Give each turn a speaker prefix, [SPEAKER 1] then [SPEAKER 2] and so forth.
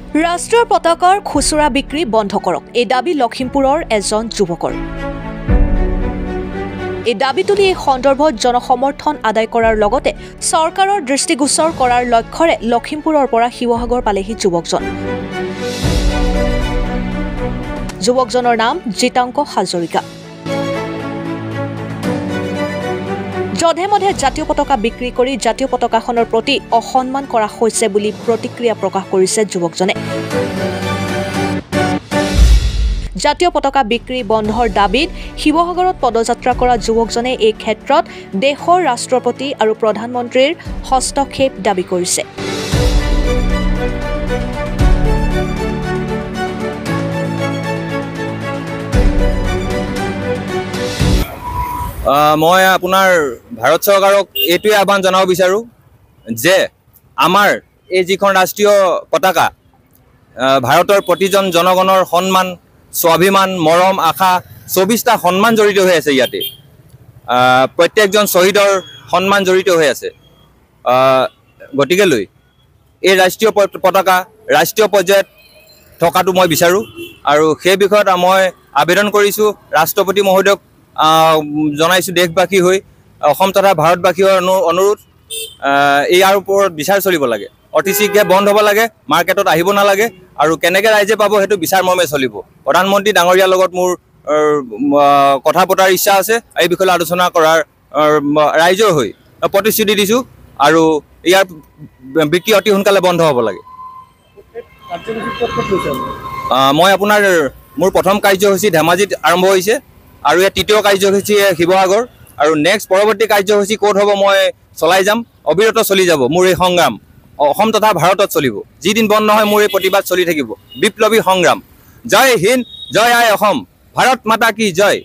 [SPEAKER 1] ৰাষ্ট্ৰীয় পতাকাৰ খুচুৰা বিক্ৰী বন্ধ কৰক এই দাবী লখিমপুৰৰ এজন যুৱকৰ এই দাবী তুলি এই সন্দৰ্ভত জনসমৰ্থন আদায় কৰাৰ লগতে চৰকাৰৰ দৃষ্টিগোচৰ কৰাৰ লক্ষ্যৰে লখিমপুৰৰ পৰা শিৱসাগৰ পালেহি যুৱকজনৰ নাম জিতাংক হাজৰিকা যধে মধে জাতীয় পতাকা বিক্ৰী কৰি জাতীয় পতাকাখনৰ প্ৰতি অসন্মান কৰা হৈছে বুলি প্ৰতিক্ৰিয়া প্ৰকাশ কৰিছে যুৱকজনে জাতীয় পতাকা বিক্ৰী বন্ধৰ দাবীত শিৱসাগৰত পদযাত্ৰা কৰা যুৱকজনে এই ক্ষেত্ৰত দেশৰ ৰাষ্ট্ৰপতি আৰু প্ৰধানমন্ত্ৰীৰ হস্তক্ষেপ দাবী কৰিছে
[SPEAKER 2] মই আপোনাৰ ভাৰত চৰকাৰক এইটোৱে আহ্বান জনাব বিচাৰোঁ যে আমাৰ এই যিখন ৰাষ্ট্ৰীয় পতাকা ভাৰতৰ প্ৰতিজন জনগণৰ সন্মান স্বাভিমান মৰম আশা ২৪টা সন্মান জড়িত হৈ আছে ইয়াতে প্ৰত্যেকজন শ্বহীদৰ সন্মান জড়িত হৈ আছে গতিকেলৈ এই ৰাষ্ট্ৰীয় পতাকা ৰাষ্ট্ৰীয় পৰ্যায়ত থকাটো মই বিচাৰোঁ আৰু সেই বিষয়ত মই আবেদন কৰিছোঁ ৰাষ্ট্ৰপতি মহোদয়ক জনাইছোঁ দেশবাসী হৈ অসম তথা ভাৰতবাসীৰ অনুৰোধ ইয়াৰ ওপৰত বিচাৰ চলিব লাগে অতি শীঘ্ৰে বন্ধ হ'ব লাগে মাৰ্কেটত আহিব নালাগে আৰু কেনেকৈ ৰাইজে পাব সেইটো বিচাৰ মৰ্মে চলিব প্ৰধানমন্ত্ৰী ডাঙৰীয়াৰ লগত মোৰ কথা পতাৰ ইচ্ছা আছে এই বিষয়ে আলোচনা কৰাৰ ৰাইজৰ হৈ প্ৰতিশ্ৰুতি দিছোঁ আৰু ইয়াৰ বিক্ৰী অতি সোনকালে বন্ধ হ'ব লাগে মই আপোনাৰ মোৰ প্ৰথম কাৰ্যসূচী ধেমাজিত আৰম্ভ হৈছে আৰু ইয়াৰ তৃতীয় কাৰ্যসূচী শিৱসাগৰ আৰু নেক্সট পৰৱৰ্তী কাৰ্যসূচী ক'ত হ'ব মই চলাই যাম অবিৰত চলি যাব মোৰ এই সংগ্ৰাম অসম তথা ভাৰতত চলিব যিদিন বন্ধ নহয় মোৰ এই প্ৰতিবাদ চলি থাকিব বিপ্লৱী সংগ্ৰাম জয় হিন্দ জয় আই অসম ভাৰত মাতা কি জয়